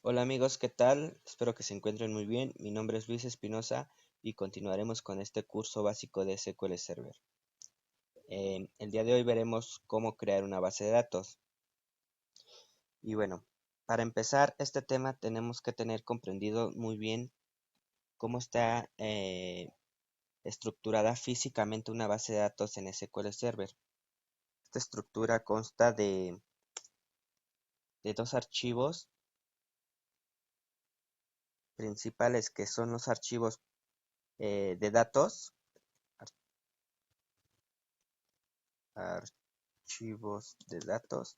Hola amigos, ¿qué tal? Espero que se encuentren muy bien. Mi nombre es Luis Espinosa y continuaremos con este curso básico de SQL Server. El día de hoy veremos cómo crear una base de datos. Y bueno, para empezar este tema tenemos que tener comprendido muy bien cómo está estructurada físicamente una base de datos en SQL Server. Esta estructura consta de dos archivos principales que son los archivos de datos, archivos de datos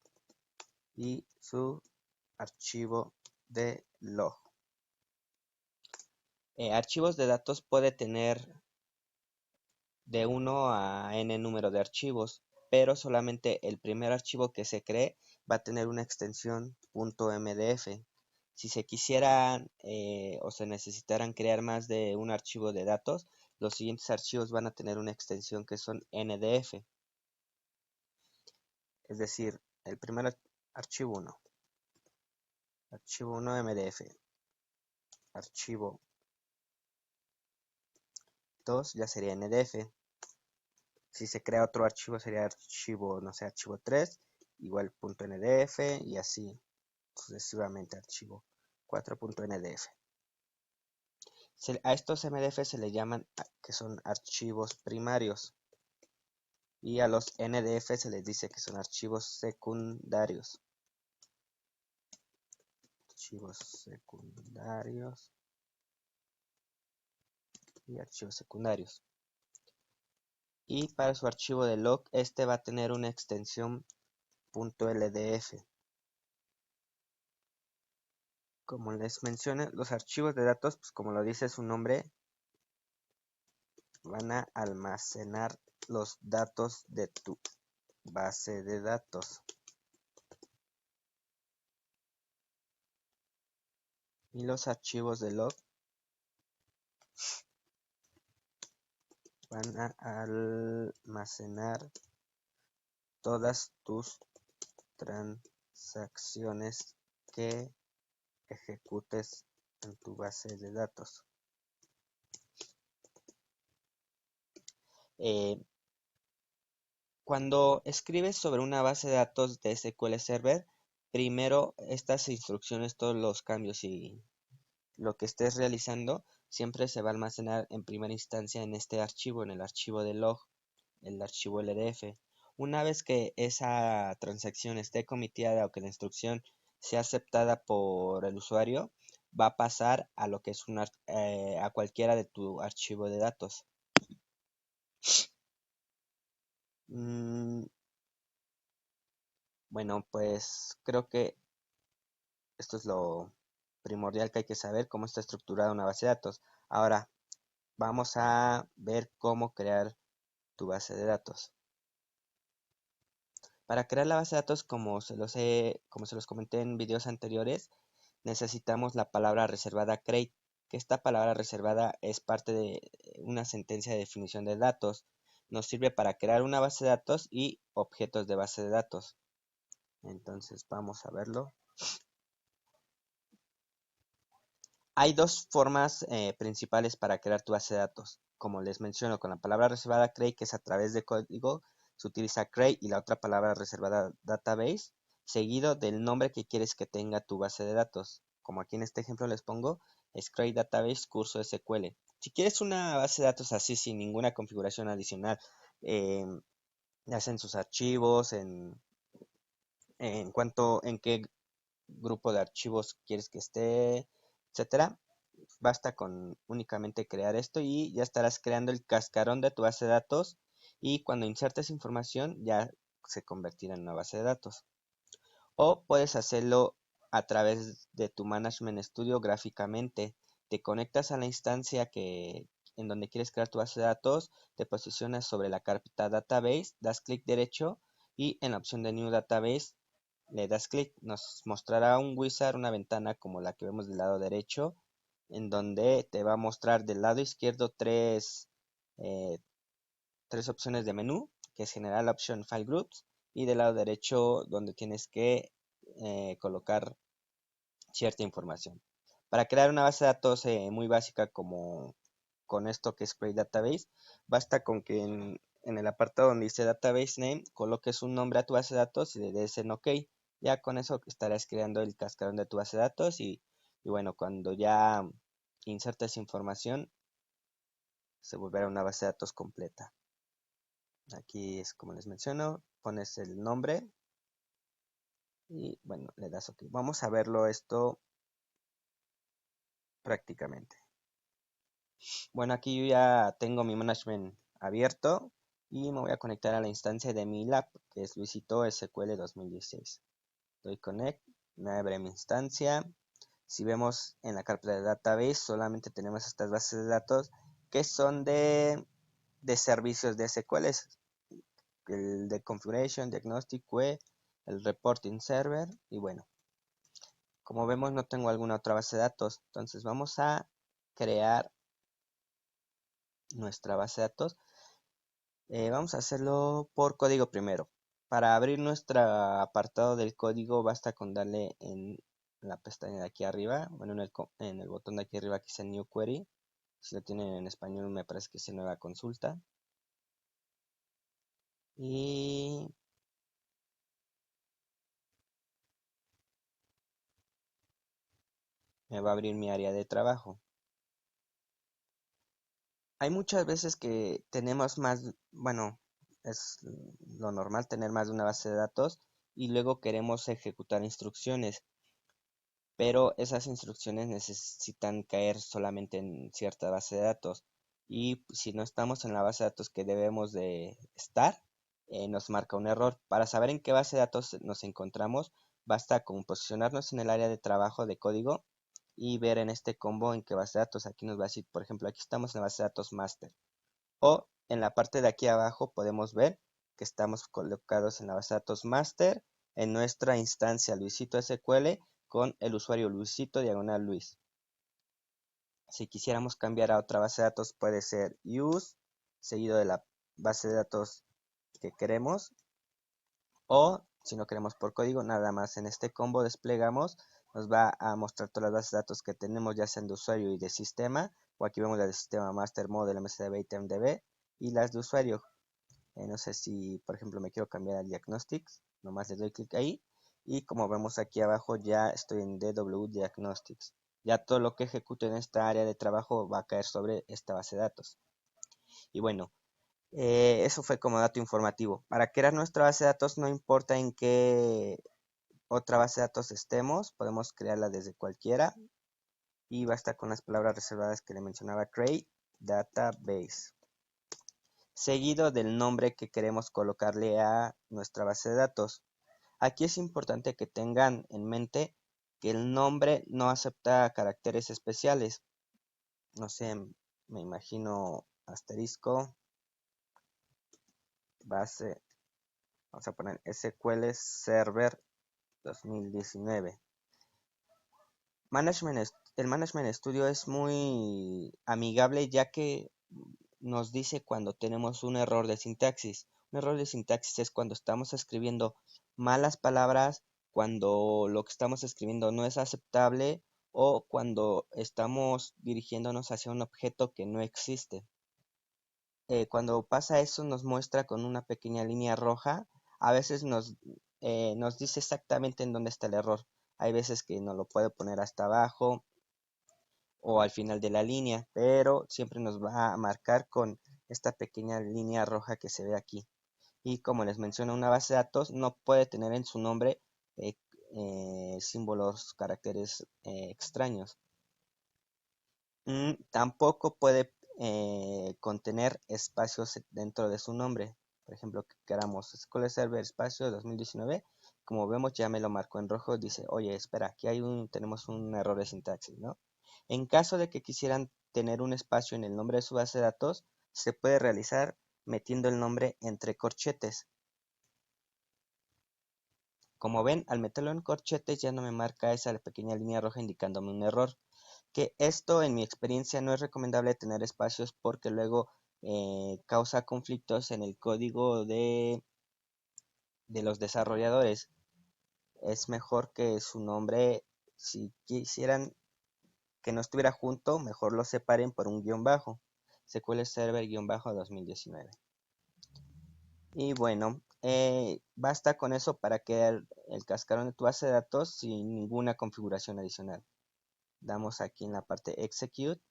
y su archivo de log. Archivos de datos puede tener de 1 a n número de archivos, pero solamente el primer archivo que se cree va a tener una extensión .mdf. Si se quisieran o se necesitaran crear más de un archivo de datos, los siguientes archivos van a tener una extensión que son ndf. Es decir, el primer archivo 1, archivo 1 mdf, archivo 2 ya sería ndf. Si se crea otro archivo sería archivo, no sé, archivo 3, igual .ndf y así sucesivamente archivo 4.ndf. A estos mdf se le llaman que son archivos primarios y a los ndf se les dice que son archivos secundarios. Archivos secundarios y archivos secundarios. Y para su archivo de log, este va a tener una extensión .ldf. Como les mencioné, los archivos de datos, pues como lo dice su nombre, van a almacenar los datos de tu base de datos. Y los archivos de log van a almacenar todas tus transacciones que ejecutes en tu base de datos. Cuando escribes sobre una base de datos de SQL Server, primero estas instrucciones, todos los cambios y lo que estés realizando, siempre se va a almacenar en primera instancia en este archivo, en el archivo de log, el archivo LDF. Una vez que esa transacción esté comitida o que la instrucción sea aceptada por el usuario, va a pasar a lo que es a cualquiera de tu archivo de datos. Bueno, pues creo que esto es lo primordial que hay que saber, cómo está estructurada una base de datos. Ahora, vamos a ver cómo crear tu base de datos. Para crear la base de datos, como se los comenté en videos anteriores, necesitamos la palabra reservada create, que esta palabra reservada es parte de una sentencia de definición de datos. Nos sirve para crear una base de datos y objetos de base de datos. Entonces vamos a verlo. Hay dos formas principales para crear tu base de datos. Como les menciono, con la palabra reservada create, que es a través de código, se utiliza create y la otra palabra reservada database, seguido del nombre que quieres que tenga tu base de datos. Como aquí en este ejemplo les pongo, es create database curso SQL. Si quieres una base de datos así sin ninguna configuración adicional, ya sea en sus archivos, en qué grupo de archivos quieres que esté, etcétera. Basta con únicamente crear esto y ya estarás creando el cascarón de tu base de datos, y cuando insertes información ya se convertirá en una base de datos. O puedes hacerlo a través de tu Management Studio gráficamente. Te conectas a la instancia en donde quieres crear tu base de datos, te posicionas sobre la carpeta Database, das clic derecho y en la opción de New Database le das clic. Nos mostrará un wizard, una ventana como la que vemos del lado derecho, en donde te va a mostrar del lado izquierdo eh, tres opciones de menú, que es general, la opción File Groups, y del lado derecho donde tienes que colocar cierta información. Para crear una base de datos muy básica como con esto que es Create Database, basta con que en el apartado donde dice Database Name coloques un nombre a tu base de datos y le des en OK. Ya con eso estarás creando el cascarón de tu base de datos y bueno, cuando ya insertes información, se volverá una base de datos completa. Aquí es como les menciono, pones el nombre y bueno, le das OK. Vamos a verlo esto prácticamente. Bueno, aquí yo ya tengo mi management abierto y me voy a conectar a la instancia de mi lab, que es Luisito SQL 2016. Doy Connect, me abre mi instancia. Si vemos en la carpeta de Database, solamente tenemos estas bases de datos que son de servicios de SQL, el de Configuration, Diagnostic, QE, el Reporting Server y bueno, como vemos no tengo alguna otra base de datos, entonces vamos a crear nuestra base de datos. Vamos a hacerlo por código primero. Para abrir nuestro apartado del código basta con darle en la pestaña de aquí arriba, bueno, en el botón de aquí arriba que dice New Query. Si lo tienen en español me parece que es nueva consulta. Y me va a abrir mi área de trabajo. Hay muchas veces que tenemos más, bueno, es lo normal tener más de una base de datos y luego queremos ejecutar instrucciones, pero esas instrucciones necesitan caer solamente en cierta base de datos y si no estamos en la base de datos que debemos de estar, nos marca un error. Para saber en qué base de datos nos encontramos, basta con posicionarnos en el área de trabajo de código y ver en este combo en qué base de datos. Aquí nos va a decir, por ejemplo, aquí estamos en la base de datos master. O en la parte de aquí abajo podemos ver que estamos colocados en la base de datos master en nuestra instancia Luisito SQL con el usuario Luisito diagonal Luis. Si quisiéramos cambiar a otra base de datos puede ser use seguido de la base de datos que queremos o si no queremos por código nada más en este combo desplegamos nos va a mostrar todas las bases de datos que tenemos ya sean de usuario y de sistema o aquí vemos las de sistema master model msdb y temdb y las de usuario. No sé si por ejemplo me quiero cambiar a diagnostics, nomás le doy clic ahí y como vemos aquí abajo ya estoy en DW Diagnostics. Ya todo lo que ejecute en esta área de trabajo va a caer sobre esta base de datos. Y bueno, eso fue como dato informativo. Para crear nuestra base de datos no importa en qué otra base de datos estemos, podemos crearla desde cualquiera y basta con las palabras reservadas que le mencionaba create database seguido del nombre que queremos colocarle a nuestra base de datos. Aquí es importante que tengan en mente que el nombre no acepta caracteres especiales. No sé, me imagino asterisco, base, vamos a poner SQL Server 2019. El Management Studio es muy amigable ya que nos dice cuando tenemos un error de sintaxis. Un error de sintaxis es cuando estamos escribiendo malas palabras, cuando lo que estamos escribiendo no es aceptable o cuando estamos dirigiéndonos hacia un objeto que no existe. Cuando pasa eso nos muestra con una pequeña línea roja. A veces nos dice exactamente en dónde está el error. Hay veces que nos lo puede poner hasta abajo o al final de la línea, pero siempre nos va a marcar con esta pequeña línea roja que se ve aquí. Y como les menciono, una base de datos no puede tener en su nombre eh, símbolos, caracteres extraños. Tampoco puede contener espacios dentro de su nombre. Por ejemplo, que queramos SQL Server espacio 2019. Como vemos, ya me lo marcó en rojo. Dice, oye, espera, aquí tenemos un error de sintaxis, ¿no? En caso de que quisieran tener un espacio en el nombre de su base de datos, se puede realizar metiendo el nombre entre corchetes. Como ven, al meterlo en corchetes ya no me marca esa pequeña línea roja indicándome un error. Que esto en mi experiencia no es recomendable tener espacios porque luego causa conflictos en el código de los desarrolladores. Es mejor que su nombre si quisieran que no estuviera junto, mejor lo separen por un guión bajo. SQL Server guión bajo 2019. Y bueno, basta con eso para crear el cascarón de tu base de datos sin ninguna configuración adicional. Damos aquí en la parte Execute.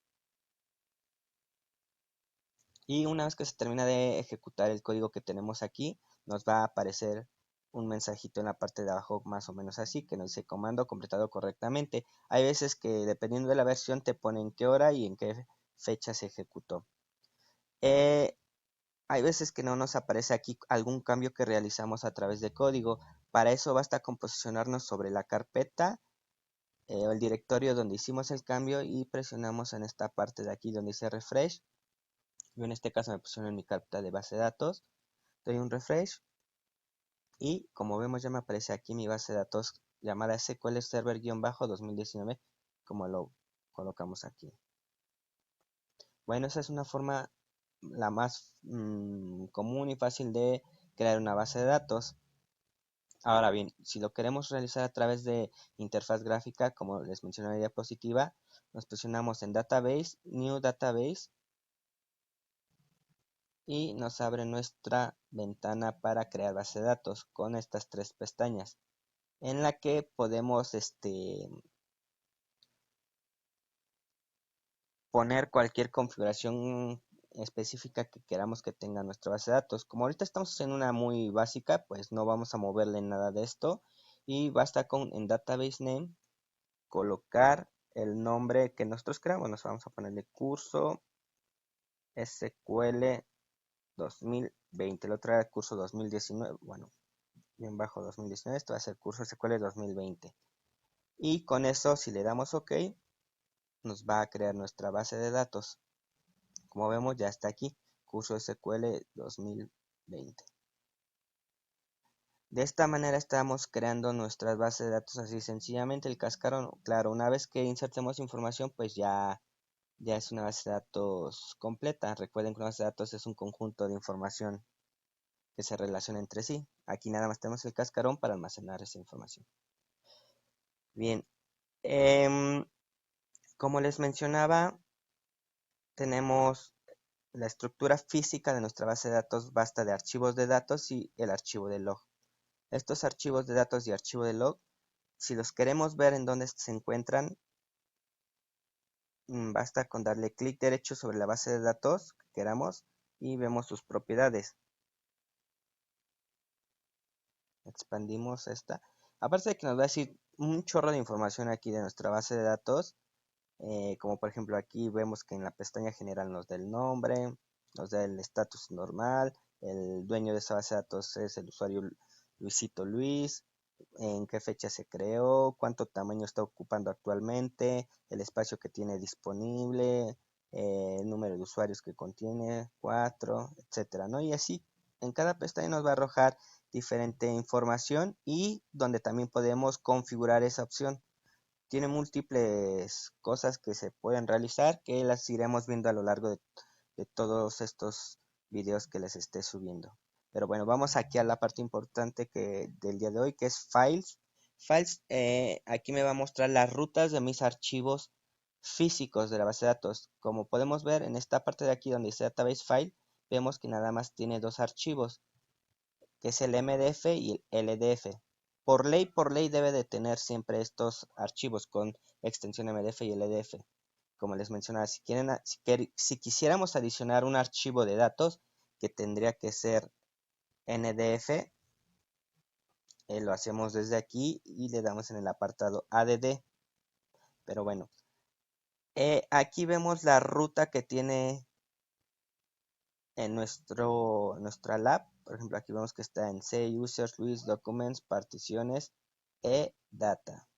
Y una vez que se termina de ejecutar el código que tenemos aquí, nos va a aparecer un mensajito en la parte de abajo más o menos así, que nos dice comando completado correctamente. Hay veces que dependiendo de la versión te pone en qué hora y en qué fecha se ejecutó. Hay veces que no nos aparece aquí algún cambio que realizamos a través de código. Para eso basta con posicionarnos sobre la carpeta o el directorio donde hicimos el cambio y presionamos en esta parte de aquí donde dice refresh. Yo en este caso me posiciono en mi carpeta de base de datos, doy un refresh y como vemos ya me aparece aquí mi base de datos llamada SQL Server-2019 como lo colocamos aquí. Bueno, esa es una forma la más común y fácil de crear una base de datos. Ahora bien, si lo queremos realizar a través de interfaz gráfica, como les mencioné en la diapositiva, nos presionamos en Database, New Database, y nos abre nuestra ventana para crear base de datos con estas tres pestañas, en la que podemos poner cualquier configuración específica que queramos que tenga nuestra base de datos. Como ahorita estamos haciendo una muy básica, pues no vamos a moverle nada de esto y basta con en Database Name colocar el nombre que nosotros creamos. Nos vamos a ponerle curso SQL 2020. El otro era el curso 2019. Bueno, bien bajo 2019. Esto va a ser curso SQL 2020. Y con eso, si le damos OK, nos va a crear nuestra base de datos. Como vemos, ya está aquí. Curso SQL 2020. De esta manera estamos creando nuestras bases de datos así sencillamente. El cascarón, claro, una vez que insertemos información, pues ya es una base de datos completa. Recuerden que una base de datos es un conjunto de información que se relaciona entre sí. Aquí nada más tenemos el cascarón para almacenar esa información. Bien, como les mencionaba, tenemos la estructura física de nuestra base de datos, basta de archivos de datos y el archivo de log. Estos archivos de datos y archivo de log, si los queremos ver en dónde se encuentran, basta con darle clic derecho sobre la base de datos que queramos y vemos sus propiedades. Expandimos esta. Aparte de que nos va a decir un chorro de información aquí de nuestra base de datos, como por ejemplo aquí vemos que en la pestaña general nos da el nombre, nos da el estatus normal, el dueño de esa base de datos es el usuario Luisito Luis, en qué fecha se creó, cuánto tamaño está ocupando actualmente, el espacio que tiene disponible, el número de usuarios que contiene, 4, etcétera, ¿no? Y así en cada pestaña nos va a arrojar diferente información y donde también podemos configurar esa opción. Tiene múltiples cosas que se pueden realizar que las iremos viendo a lo largo de todos estos videos que les esté subiendo. Pero bueno, vamos aquí a la parte importante del día de hoy, que es Files. Files, aquí me va a mostrar las rutas de mis archivos físicos de la base de datos. Como podemos ver en esta parte de aquí donde dice Database File, vemos que nada más tiene dos archivos, que es el MDF y el LDF. Por ley debe de tener siempre estos archivos con extensión MDF y LDF. Como les mencionaba, si quisiéramos adicionar un archivo de datos, que tendría que ser NDF, lo hacemos desde aquí y le damos en el apartado ADD. Pero bueno, aquí vemos la ruta que tiene en nuestra lab. Por ejemplo, aquí vemos que está en C, Users, List, Documents, Particiones e Data.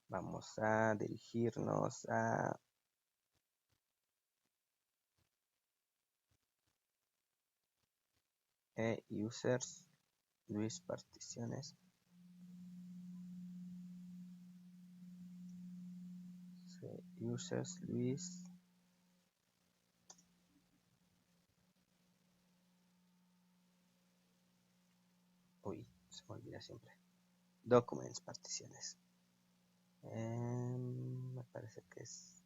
Vamos a dirigirnos a Users, List, Particiones. C, Users, List. Uy, se me olvida siempre. Documents, particiones. que es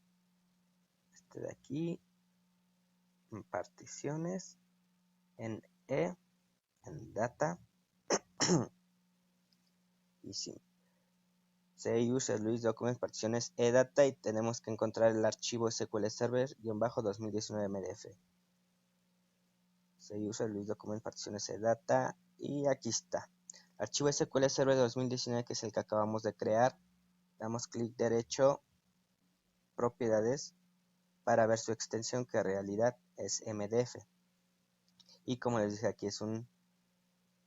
este de aquí, en particiones, en E, en data, y sí, se usa Luis Documents particiones edata y tenemos que encontrar el archivo SQL Server-2019 MDF. Se usa Luis Documents particiones edata y aquí está. Archivo SQL Server 2019 que es el que acabamos de crear. Damos clic derecho, propiedades, para ver su extensión que en realidad es MDF. Y como les dije aquí es un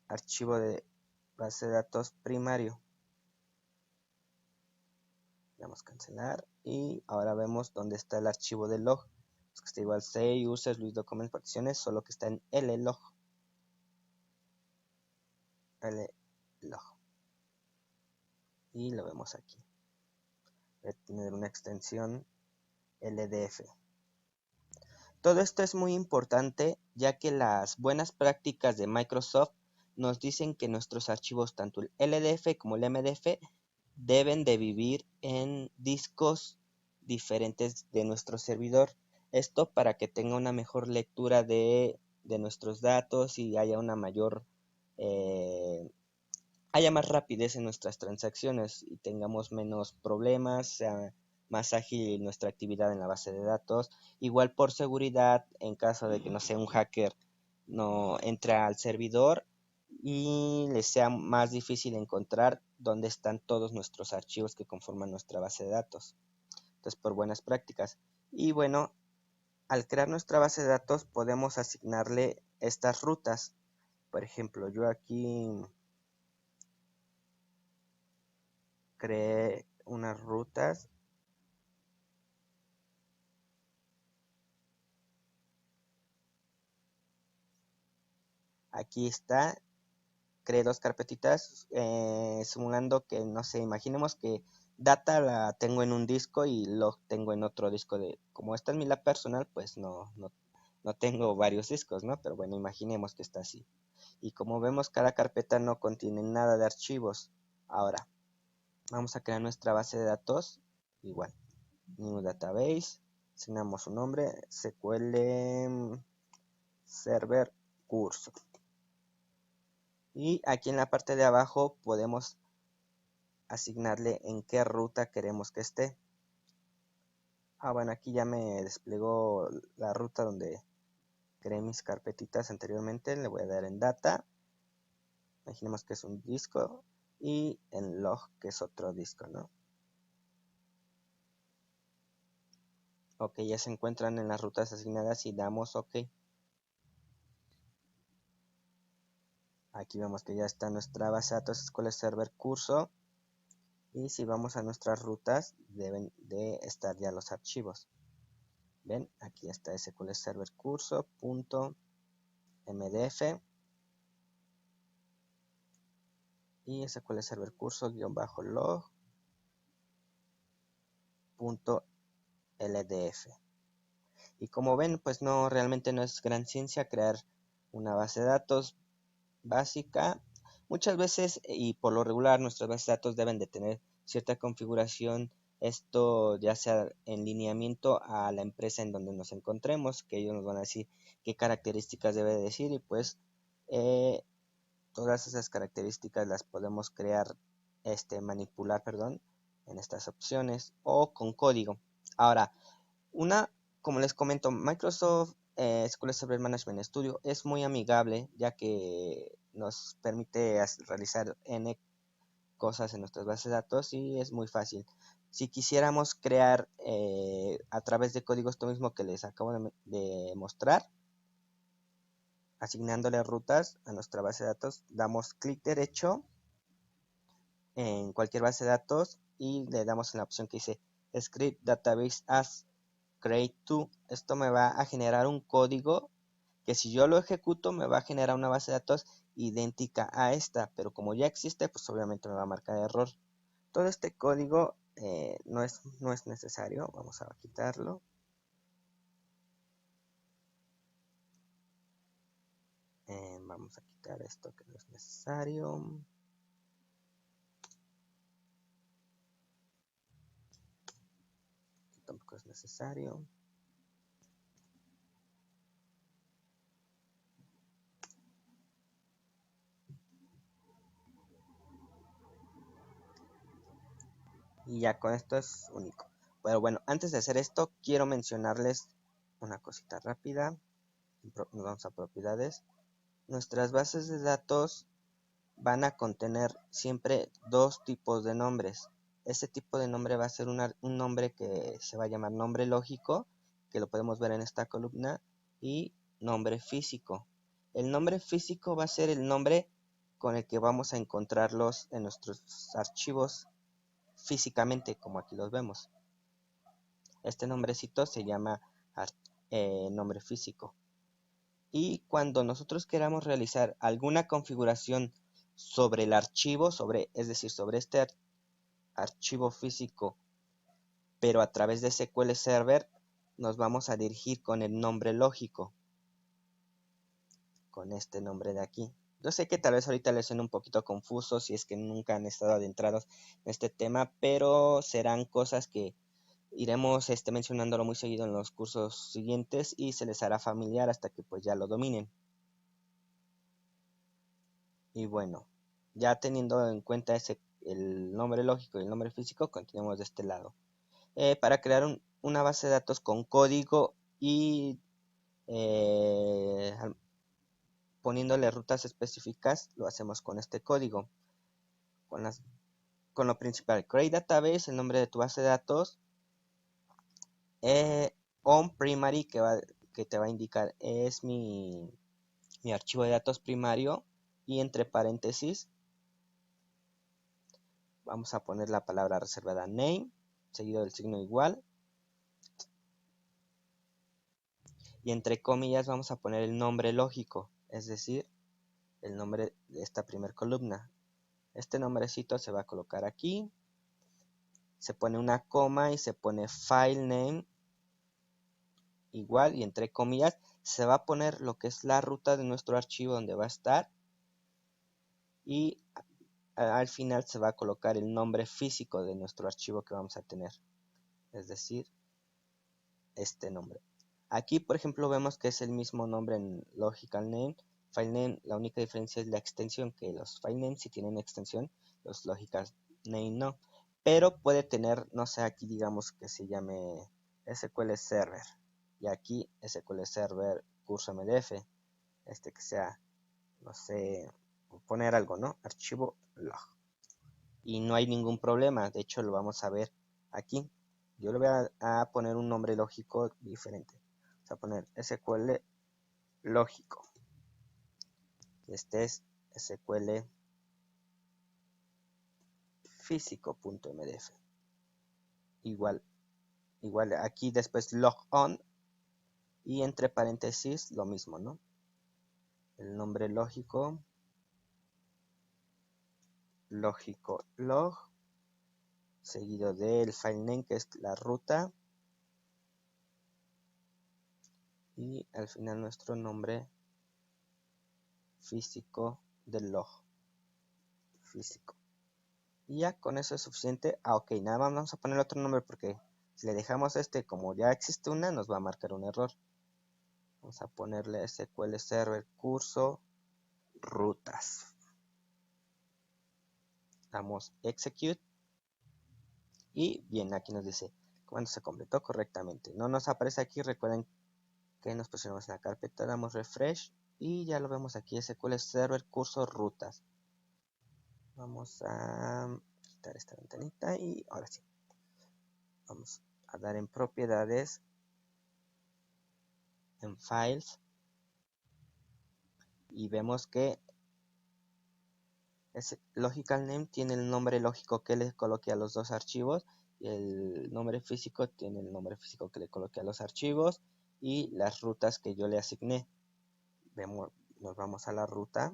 archivo de base de datos primario. Damos cancelar y ahora vemos dónde está el archivo de log. Pues que está igual C, users, Luis Documents, particiones, solo que está en LLog. LLog. Y lo vemos aquí. Debe tener una extensión LDF. Todo esto es muy importante ya que las buenas prácticas de Microsoft nos dicen que nuestros archivos, tanto el LDF como el MDF, deben de vivir en discos diferentes de nuestro servidor. Esto para que tenga una mejor lectura de nuestros datos y haya una mayor haya más rapidez en nuestras transacciones y tengamos menos problemas, sea más ágil nuestra actividad en la base de datos. Igual por seguridad, en caso de que no sea un hacker no entre al servidor y les sea más difícil encontrar dónde están todos nuestros archivos que conforman nuestra base de datos. Entonces, por buenas prácticas. Y bueno, al crear nuestra base de datos podemos asignarle estas rutas. Por ejemplo, yo aquí creé unas rutas. Aquí está, creé dos carpetitas simulando que, no sé, imaginemos que data la tengo en un disco y log tengo en otro disco. Como esta es mi lab personal, pues no tengo varios discos, ¿no? Pero bueno, imaginemos que está así. Y como vemos, cada carpeta no contiene nada de archivos. Ahora, vamos a crear nuestra base de datos. Igual, New Database, asignamos un nombre, SQL Server Curso. Y aquí en la parte de abajo podemos asignarle en qué ruta queremos que esté. Bueno, aquí ya me desplegó la ruta donde creé mis carpetitas anteriormente. Le voy a dar en data. Imaginemos que es un disco. Y en log, que es otro disco, ¿no? Ok, ya se encuentran en las rutas asignadas y damos OK. Aquí vemos que ya está nuestra base de datos SQL Server Curso. Y si vamos a nuestras rutas, deben de estar ya los archivos. Ven, aquí está SQL Server Curso.mdf y SQL Server Curso-log.ldf. Y como ven, pues realmente no es gran ciencia crear una base de datos básica. Muchas veces y por lo regular nuestras bases de datos deben de tener cierta configuración. Esto ya sea en lineamiento a la empresa en donde nos encontremos, que ellos nos van a decir qué características debe decir y pues todas esas características las podemos crear, manipular, perdón, en estas opciones o con código. Ahora, como les comento, Microsoft SQL Server Management Studio es muy amigable ya que nos permite realizar N cosas en nuestras bases de datos y es muy fácil. Si quisiéramos crear a través de código esto mismo que les acabo de mostrar, asignándole rutas a nuestra base de datos, damos clic derecho en cualquier base de datos y le damos en la opción que dice Script Database as Create to. Esto me va a generar un código que si yo lo ejecuto me va a generar una base de datos idéntica a esta, pero como ya existe, pues obviamente me va a marcar error. Todo este código no es necesario. Vamos a quitarlo. Vamos a quitar esto que no es necesario. tampoco es necesario. Y ya con esto es único. Pero bueno, antes de hacer esto, quiero mencionarles una cosita rápida. Nos vamos a propiedades. Nuestras bases de datos van a contener siempre dos tipos de nombres. Ese tipo de nombre va a ser un nombre que se va a llamar nombre lógico, que lo podemos ver en esta columna, y nombre físico. El nombre físico va a ser el nombre con el que vamos a encontrarlos en nuestros archivos físicamente, como aquí los vemos. Este nombrecito se llama nombre físico. Y cuando nosotros queramos realizar alguna configuración sobre el archivo, es decir, sobre este archivo físico, pero a través de SQL Server, nos vamos a dirigir con el nombre lógico, con este nombre de aquí. Yo sé que tal vez ahorita les suene un poquito confuso si es que nunca han estado adentrados en este tema, pero serán cosas que iremos mencionándolo muy seguido en los cursos siguientes y se les hará familiar hasta que pues ya lo dominen. Y bueno, ya teniendo en cuenta el nombre lógico y el nombre físico, continuamos de este lado. Para crear una base de datos con código y poniéndole rutas específicas, lo hacemos con este código. Con lo principal, create database, el nombre de tu base de datos, on primary, que te va a indicar es mi archivo de datos primario, y entre paréntesis vamos a poner la palabra reservada name, seguido del signo igual, y entre comillas vamos a poner el nombre lógico, es decir, el nombre de esta primera columna. Este nombrecito se va a colocar aquí, se pone una coma y se pone file name igual, y entre comillas se va a poner lo que es la ruta de nuestro archivo donde va a estar, y al final se va a colocar el nombre físico de nuestro archivo que vamos a tener, es decir, este nombre. Aquí, por ejemplo, vemos que es el mismo nombre en logical name, file name. La única diferencia es la extensión, que los file names sí tienen extensión, los logical name no. Pero puede tener, no sé, aquí digamos que se llame SQL Server, y aquí SQL Server curso MDF, que sea, no sé, poner algo, ¿no? Archivo log. Y no hay ningún problema, de hecho lo vamos a ver aquí. Yo le voy a poner un nombre lógico diferente. Vamos a poner SQL lógico. Y este es SQL físico.mdf. Igual aquí después log on, y entre paréntesis lo mismo, ¿no? El nombre lógico log, seguido del file name, que es la ruta, y al final nuestro nombre físico del log físico. Y ya con eso es suficiente. Ok, nada más vamos a poner otro nombre, porque si le dejamos como ya existe una, nos va a marcar un error. Vamos a ponerle SQL Server curso rutas. Damos execute. Y bien, aquí nos dice cuando se completó correctamente. No nos aparece aquí, recuerden que nos posicionamos en la carpeta, damos refresh y ya lo vemos aquí, SQL Server curso rutas. Vamos a quitar esta ventanita y ahora sí. Vamos a dar en propiedades, en files, y vemos que ese logical name tiene el nombre lógico que le coloqué a los dos archivos, y el nombre físico tiene el nombre físico que le coloqué a los archivos y las rutas que yo le asigné. Nos vamos a la ruta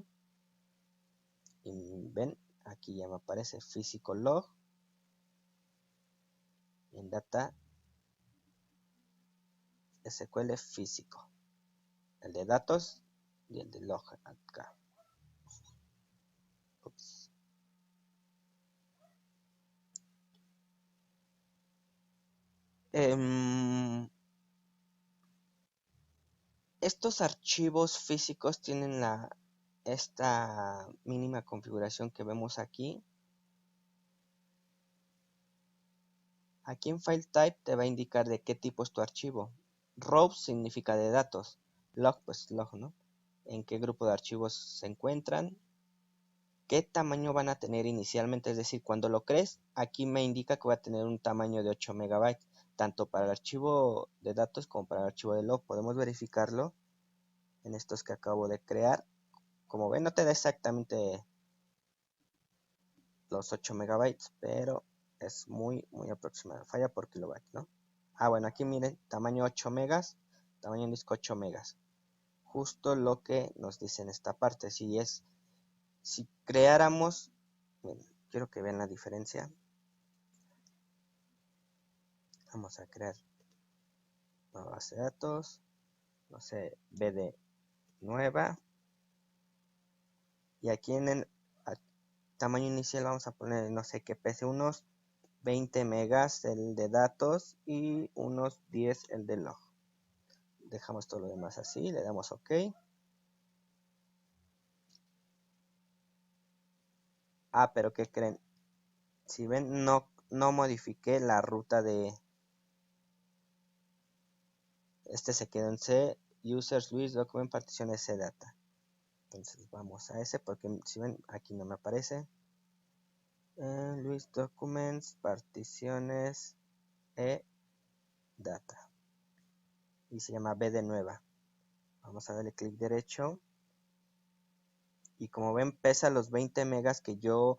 y ven, aquí ya me aparece físico log, en data SQL físico, el de datos y el de log acá. Ups. Estos archivos físicos tienen esta mínima configuración que vemos aquí. Aquí en File Type te va a indicar de qué tipo es tu archivo. Row significa de datos. Log, pues log, ¿no? En qué grupo de archivos se encuentran. ¿Qué tamaño van a tener inicialmente? Es decir, cuando lo crees, aquí me indica que va a tener un tamaño de 8 megabytes, tanto para el archivo de datos como para el archivo de log. Podemos verificarlo en estos que acabo de crear. Como ven, no te da exactamente los 8 megabytes, pero es muy aproximado. Falla por kilobyte, ¿no? Bueno, aquí miren, tamaño 8 megas, tamaño en disco 8 megas. Justo lo que nos dice en esta parte. Si creáramos, miren, quiero que vean la diferencia. Vamos a crear nueva base de datos, no sé, BD nueva. Y aquí en el tamaño inicial vamos a poner, no sé, que pese unos 20 megas el de datos y unos 10 el de log. Dejamos todo lo demás así, le damos OK. Pero ¿qué creen? Si ven, no modifiqué la ruta de... Este se quedó en C, users, Luis, document, partición S data. Entonces vamos a ese, porque si ven, aquí no me aparece. Luis Documents, particiones E data. Y se llama B de nueva. Vamos a darle clic derecho. Y como ven, pesa los 20 megas que yo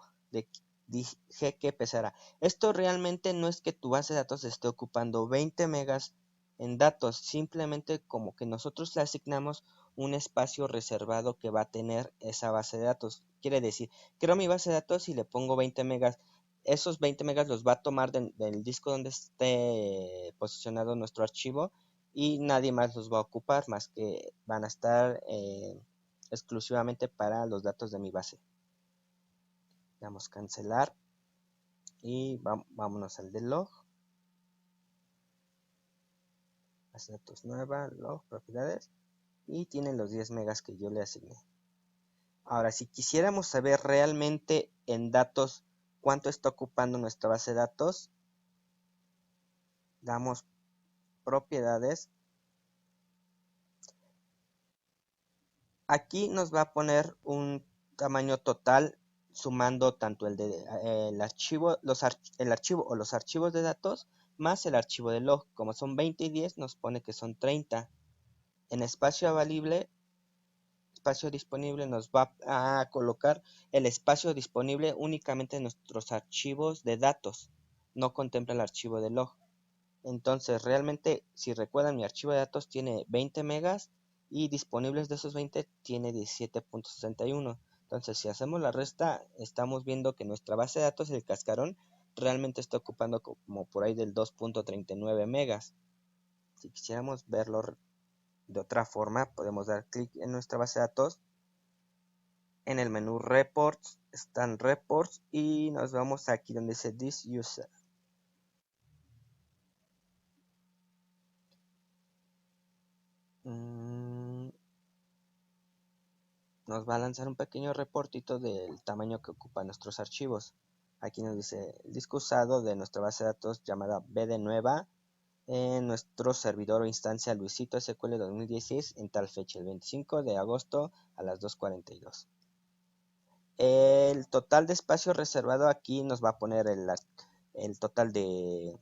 dije que pesara. Esto realmente no es que tu base de datos esté ocupando 20 megas en datos, simplemente como que nosotros le asignamos un espacio reservado que va a tener esa base de datos. Quiere decir, creo mi base de datos y le pongo 20 megas. Esos 20 megas los va a tomar del disco donde esté posicionado nuestro archivo y nadie más los va a ocupar, más que van a estar exclusivamente para los datos de mi base. Damos cancelar y vámonos al de log. Base de datos nueva, log, propiedades, y tienen los 10 megas que yo le asigné. Ahora, si quisiéramos saber realmente en datos cuánto está ocupando nuestra base de datos, damos propiedades. Aquí nos va a poner un tamaño total sumando tanto el archivo, el archivo o los archivos de datos más el archivo de log. Como son 20 y 10, nos pone que son 30. En espacio disponible nos va a colocar el espacio disponible únicamente en nuestros archivos de datos. No contempla el archivo de log. Entonces, realmente, si recuerdan, mi archivo de datos tiene 20 megas y disponibles de esos 20 tiene 17.61. Entonces, si hacemos la resta, estamos viendo que nuestra base de datos, el cascarón, realmente está ocupando como por ahí del 2.39 megas. Si quisiéramos verlo de otra forma, podemos dar clic en nuestra base de datos. En el menú Reports están Reports y nos vamos aquí donde dice This User. Nos va a lanzar un pequeño reportito del tamaño que ocupan nuestros archivos. Aquí nos dice el disco usado de nuestra base de datos llamada BD nueva en nuestro servidor o instancia Luisito SQL 2016 en tal fecha, el 25 de agosto a las 2:42. El total de espacio reservado aquí nos va a poner el total del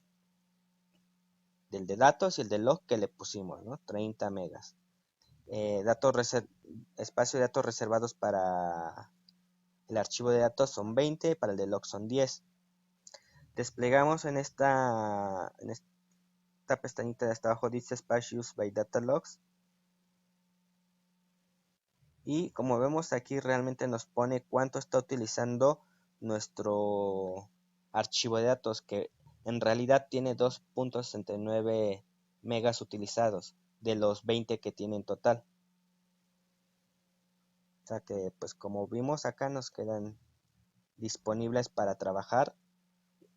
de datos y el de log que le pusimos, ¿no? 30 megas. Espacio de datos reservados para el archivo de datos son 20, para el de log son 10. Desplegamos en esta pestañita de hasta abajo, dice Space Used by Data Logs. Y como vemos aquí realmente nos pone cuánto está utilizando nuestro archivo de datos, que en realidad tiene 2.69 megas utilizados de los 20 que tiene en total. O sea que pues como vimos acá nos quedan disponibles para trabajar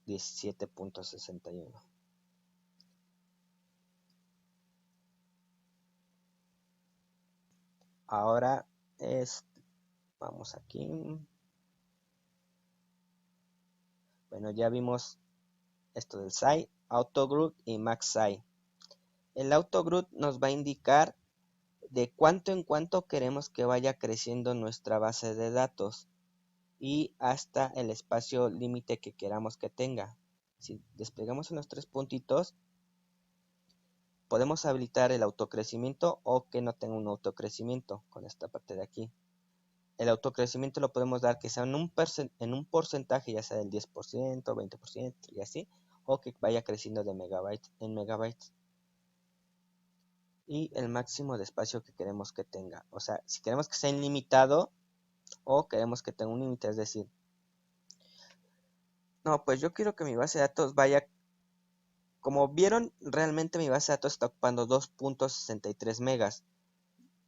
17.61. Ahora vamos aquí. Bueno, ya vimos esto del SAI, AutoGroup y MaxSci. El AutoGroup nos va a indicar de cuánto en cuánto queremos que vaya creciendo nuestra base de datos y hasta el espacio límite que queramos que tenga. Si desplegamos en los tres puntitos, podemos habilitar el autocrecimiento o que no tenga un autocrecimiento con esta parte de aquí. El autocrecimiento lo podemos dar que sea en un porcentaje, ya sea del 10%, 20% y así, o que vaya creciendo de megabytes en megabytes. Y el máximo de espacio que queremos que tenga. O sea, si queremos que sea ilimitado o queremos que tenga un límite, es decir, no, pues yo quiero que mi base de datos vaya, como vieron, realmente mi base de datos está ocupando 2.63 megas.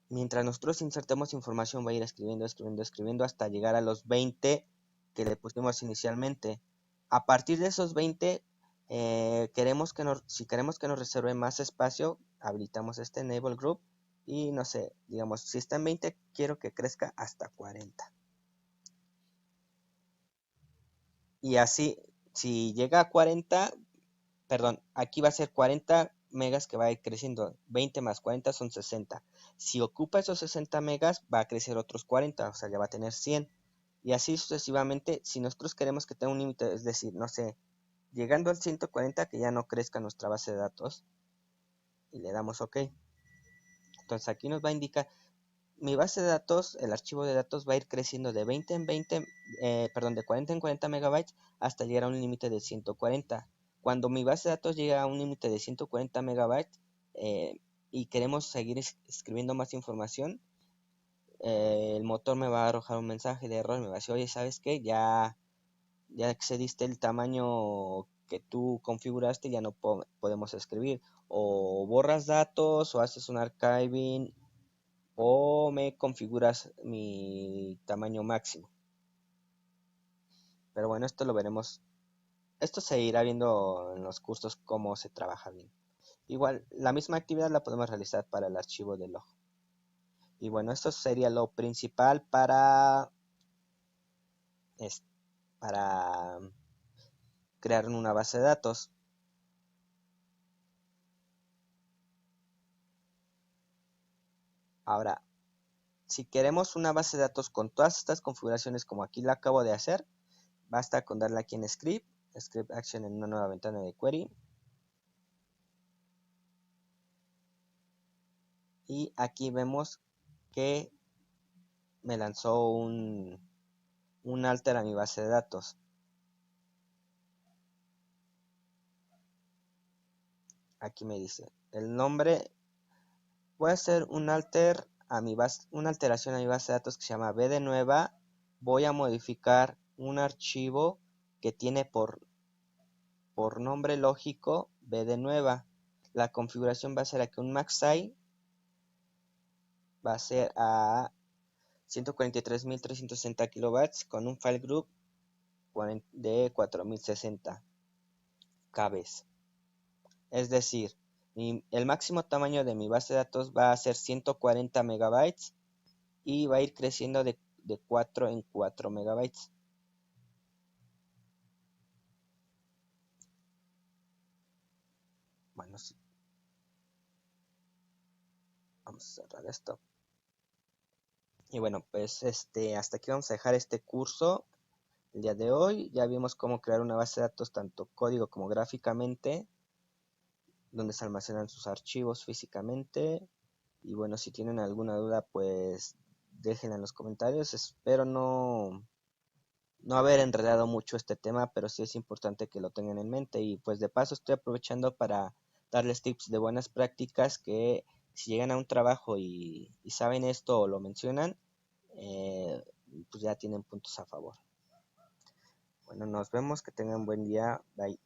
Mientras nosotros insertemos información va a ir escribiendo hasta llegar a los 20 que le pusimos inicialmente. A partir de esos 20, si queremos que nos reserve más espacio, habilitamos este Enable Group y no sé, digamos, si está en 20, quiero que crezca hasta 40. Y así, si llega a 40, perdón, aquí va a ser 40 megas que va a ir creciendo, 20 más 40 son 60. Si ocupa esos 60 megas, va a crecer otros 40, o sea, ya va a tener 100. Y así sucesivamente, si nosotros queremos que tenga un límite, es decir, no sé, llegando al 140, que ya no crezca nuestra base de datos, y le damos OK. Entonces aquí nos va a indicar, mi base de datos, el archivo de datos va a ir creciendo de 20 en 20, perdón, de 40 en 40 megabytes hasta llegar a un límite de 140. Cuando mi base de datos llega a un límite de 140 megabytes y queremos seguir escribiendo más información, el motor me va a arrojar un mensaje de error, me va a decir, oye, ¿sabes qué? Ya excediste el tamaño que tú configuraste, ya no podemos escribir. O borras datos o haces un archiving o me configuras mi tamaño máximo. Pero bueno, esto lo veremos. Esto se irá viendo en los cursos cómo se trabaja bien. Igual, la misma actividad la podemos realizar para el archivo de log. Y bueno, esto sería lo principal para crear una base de datos. Ahora, si queremos una base de datos con todas estas configuraciones como aquí la acabo de hacer, basta con darle aquí en Script Action en una nueva ventana de query. Y aquí vemos que me lanzó un alter a mi base de datos. Aquí me dice el nombre. Voy a hacer un alter a mi base, una alteración a mi base de datos que se llama b de nueva. Voy a modificar un archivo que tiene por nombre lógico b de nueva. La configuración va a ser aquí un MaxSci, va a ser a 143.360 kilobytes con un file group de 4060 kbs. Es decir, el máximo tamaño de mi base de datos va a ser 140 megabytes y va a ir creciendo de 4 en 4 megabytes. Bueno, sí. Vamos a cerrar esto. Y bueno, pues hasta aquí vamos a dejar este curso el día de hoy. Ya vimos cómo crear una base de datos tanto código como gráficamente, donde se almacenan sus archivos físicamente. Y bueno, si tienen alguna duda, pues déjenla en los comentarios. Espero no haber enredado mucho este tema, pero sí es importante que lo tengan en mente. Y pues de paso estoy aprovechando para darles tips de buenas prácticas que si llegan a un trabajo y saben esto o lo mencionan, pues ya tienen puntos a favor. Bueno, nos vemos, que tengan buen día, bye.